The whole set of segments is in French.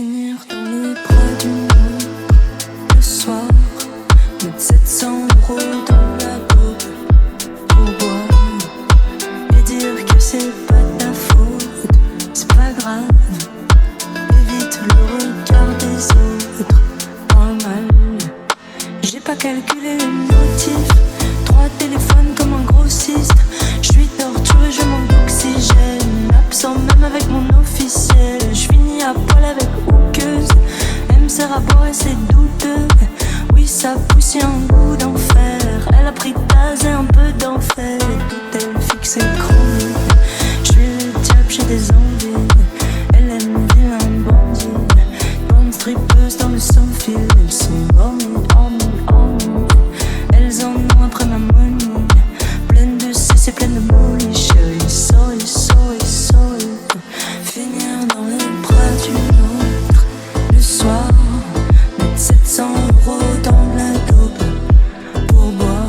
Finir dans les bras d'une autre le soir, mettre 700 € dans la coupe pour boire et dire que c'est pas ta faute, c'est pas grave. Évite le regard des autres, parle mal. J'ai pas calculé les motifs, 3 téléphones comme un grossiste. J'suis torturé, je manque d'oxygène, absent même avec mon officiel. J'finis à poil avec houqueuse, elle me sert à boire et c'est douteux. Oui, ça pousse un goût d'enfer, elle a pris Taz et un peu d'enfer. Tout elle fixe et chronique, j'suis le diable, j'ai des envies. Elle aime bien un bandit, bonne strippeuse dans le sans-fil. Elles sont horny, elles en ont après ma money, pleine de cesse et pleine de molly. Chérie, sorry, sorry, sorry. Finir dans les bras d'une autre le soir, mettre 700 € dans la dope pour boire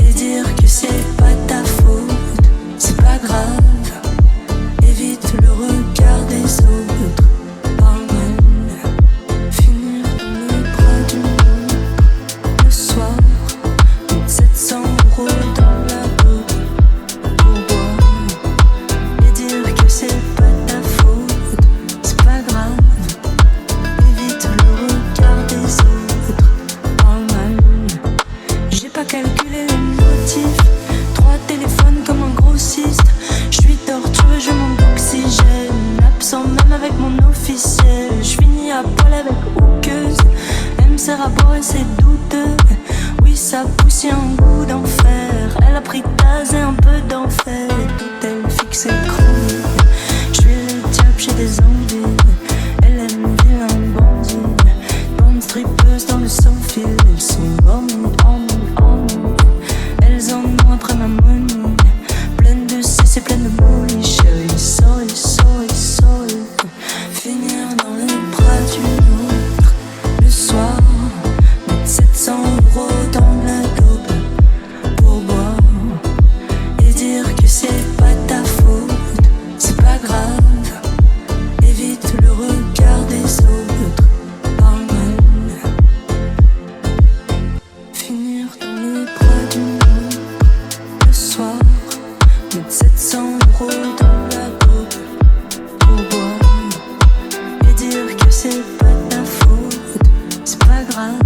et dire que c'est pas ta faute, c'est pas grave. Évite le regard des autres, parle mal. Finir dans les bras d'une autre le soir, mettre 700 € dans la dope pour boire et dire que c'est pas ta faute, c'est pas grave. Évite le regard des autres, parle mal. J'ai pas calculé les motifs, 3 téléphones comme un grossiste. J'suis torturé, je manque d'oxygène, absent même avec mon officiel. J'finis à poil avec houqueuse, elle me sert à boire et c'est douteux. Oui, ça pousse un goût d'enfer, elle a pris Taz et un peu d'enfer. Tout elle fixe et chronique, j'suis le diable, j'ai des envies. Elle aime bien un bandit, bonne strippeuse dans le sans-fil. Elles sont horny, elles en ont après ma money, pleine de cesse et pleine de molly. Chérie, sorry, sorry, sorry. Finir dans les bras d'une autre le soir, mettre 700 € dans la dope pour boire et dire que c'est pas ta faute, c'est pas grave. Évite le regard des autres, parle mal. Finir dans les bras d'une autre le soir, mettre 700 € dans la dope pour boire et dire que c'est pas ta faute, c'est pas grave.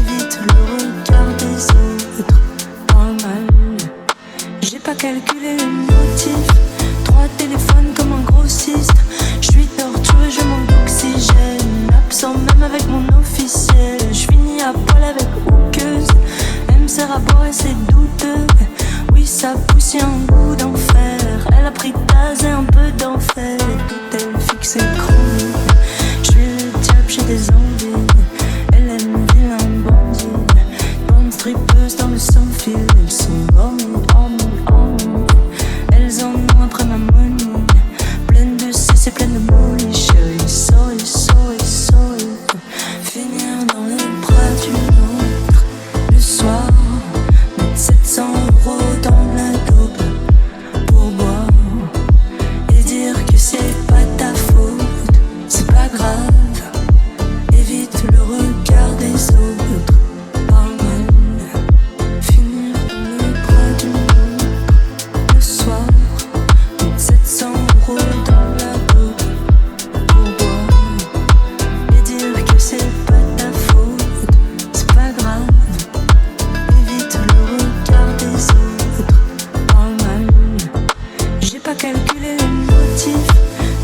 Évite le regard des autres, parle mal. J'ai pas calculé les motifs, 3 téléphones comme un grossiste. J'suis torturé, je manque d'oxygène, absent même avec mon officiel. J'finis à poil avec houqueuse, elle me sert à boire et c'est douteux. Oui, ça pousse un goût d'enfer, elle a pris Taz et un peu d'enfer. Tout elle fixe et chronique, j'suis le diable, j'ai des envies. Elle aime bien un bandit, bonne strippeuse dans le sans-fil. Elles sont horny, elles en ont après ma money, pleine de cesse et pleine de molly. Chérie, sorry, sorry, sorry. Finir dans les bras d'une autre le soir, mettre 700 € dans la dope pour boire et dire que c'est pas ta faute, c'est pas grave. Évite le regard des autres, parle mal. Finir dans les bras d'une autre le soir, mettre 700 € dans la dope pour boire et dire que c'est pas ta faute, c'est pas grave. Évite le regard des autres, parle mal. J'ai pas calculé les motifs,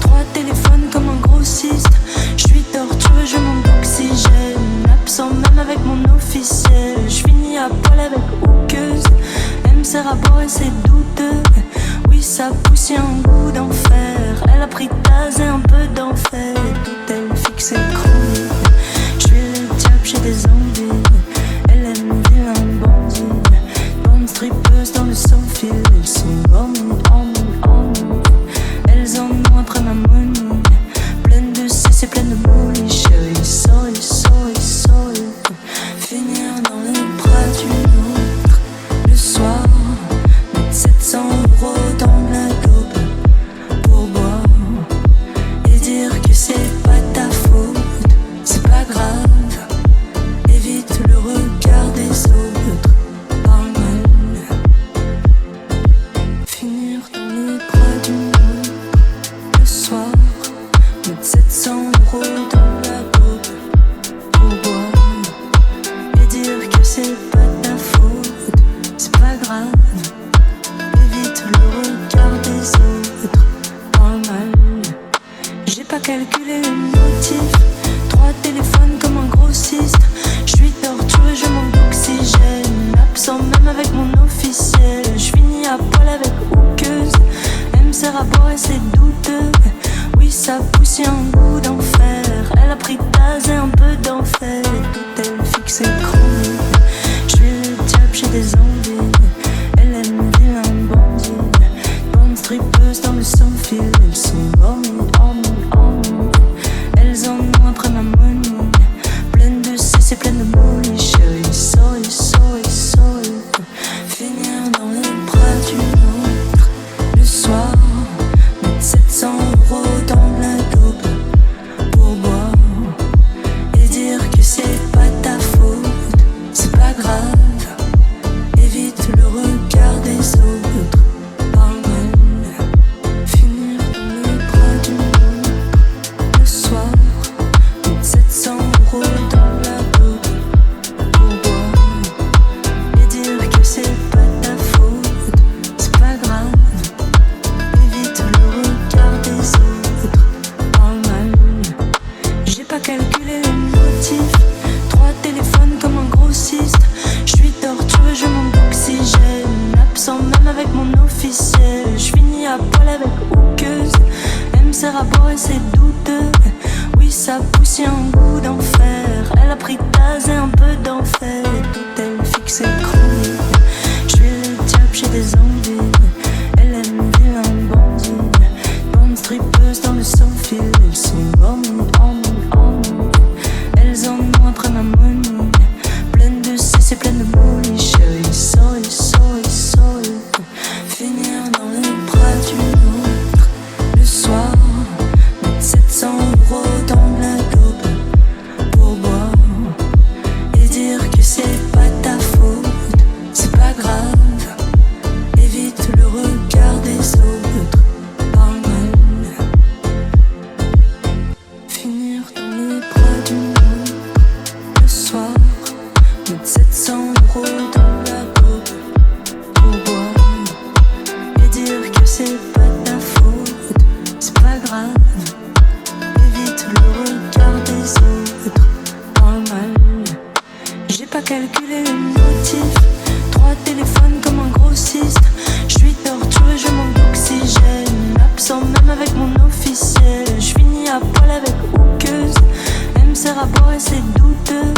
3 téléphones comme un grossiste. J'suis torturé, je manque d'oxygène, absent même avec mon officiel. J'finis à poil avec houqueuse, elle me sert à boire et c'est douteux. Oui, ça pousse un goût d'enfer, elle a pris Taz et un peu d'enfer. Tout elle fixe et chronique, j'suis le diable, j'ai des envies. Elle aime bien un bandit, bonne strippeuse dans le sans-fil. Elles sont horny, elles en ont après ma money, pleine de cesse et pleine de molly. Chérie, sorry, sorry, sorry. Finir dans les bras d'une autre le soir, mettre 700 € dans la dope pour boire et dire que c'est calculé les motifs. 3 téléphones comme un grossiste. Je suis torturé, je manque d'oxygène. Absent même avec mon officiel. Je finis à poil avec houqueuse. Elle me sert à boire et c'est douteux. Oui, ça pousse, y'a un goût d'enfer. Elle a pris Taz et un peu d'enfer. Tout elle fixe et chronique. Je suis le diable, j'ai des envies. Elle aime bien un bandit. Bonne strippeuse dans le sans-fil. Elles sont horny, horny, horny. Elles en ont après ma money. Pleine de cesse et pleine de molly. Chérie, sorry, sorry, sorry. Finir dans les bras d'une autre. Le soir, mettre 700 € dans la dope pour boire et dire que c'est pas ta faute. C'est pas grave, évite le regard des autres. Parle mal, finir dans les bras d'une autre. Le soir, mettre 700 € dans la dope pour boire et dire que c'est pas ta faute. C'est pas grave, évite le regard des autres. Parle mal, j'ai pas calculé les motifs. 3 téléphones comme un grossiste. Je suis torturé, je manque d'oxygène. Absent même avec mon officiel. Je finis à poil avec houqueuse. Elle me sert à boire et c'est douteux. Oui, ça pousse, y'a un goût d'enfer. Elle a pris Taz et un peu d'enfer. Tout elle fixe et chronique. Je suis le diable, j'ai des envies. Elle aime bien un bandit. Bonne strippeuse dans le sans-fil. Elles sont horny, horny, horny. Elles en ont après ma money. Pleine de cesse et pleine de molly. Chérie, sorry, sorry, sorry. Finir dans les bras d'une autre. Le soir, mettre 700 € dans la dope pour boire et dire que c'est pas ta faute. C'est pas grave, évite le regard des autres. Parle mal, finir dans les bras d'une autre. Le soir, mettre 700 € dans la dope pour boire et dire que c'est pas ta faute. C'est pas grave, évite le regard des autres. Parle mal, j'ai pas calculé les motifs. 3 téléphones comme un grossiste. Je suis torturé, je manque d'oxygène. Absent même avec mon officiel. Je finis à poil avec houqueuse. Elle me sert à boire et c'est douteux.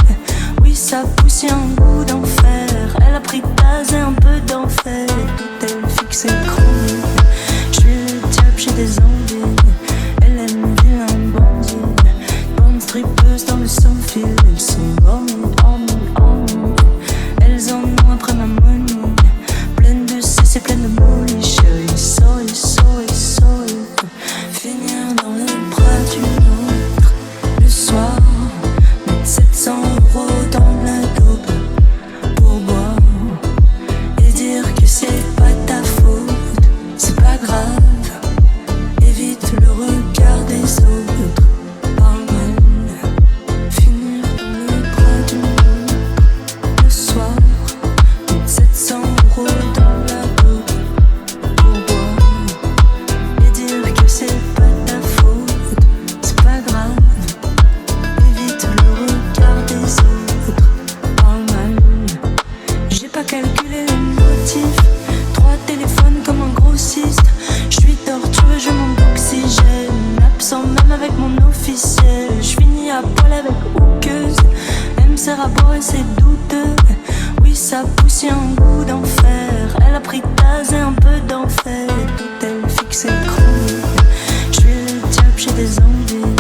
Oui, ça pousse, y'a un goût d'enfer. Elle a pris Taz et un peu d'enfer. Tout elle fixe et chronique. Je suis le diable, j'ai des envies. Elle aime bien un bandit. Bonne strippeuse dans le sans-fil. Elles sont horny, horny, horny. Elles en ont après ma money. Pleine de cesse et pleine de molly. Chérie, sorry, sorry, sorry. Finir dans les bras d'une autre. Le soir, mettre 700 € dans la dope pour boire et dire que c'est pas ta faute. C'est pas grave, évite le regard des autres. Parle mal, finir dans les bras d'une autre. Le soir, mettre 700 € dans la dope pour boire et dire que c'est pas ta faute. C'est pas grave, évite le regard des autres. Parle mal, j'ai pas calculé les motifs. 3 téléphones comme un grossiste. Je suis torturé, je manque d'oxygène. Absent même avec mon officiel. Je finis à poil avec houqueuse. Elle me sert à boire et c'est douteux. Oui, ça pousse, y'a un goût d'enfer. Elle a pris Taz et un peu d'enfer. Tout elle fixe et chronique. Je suis le diable, j'ai des envies.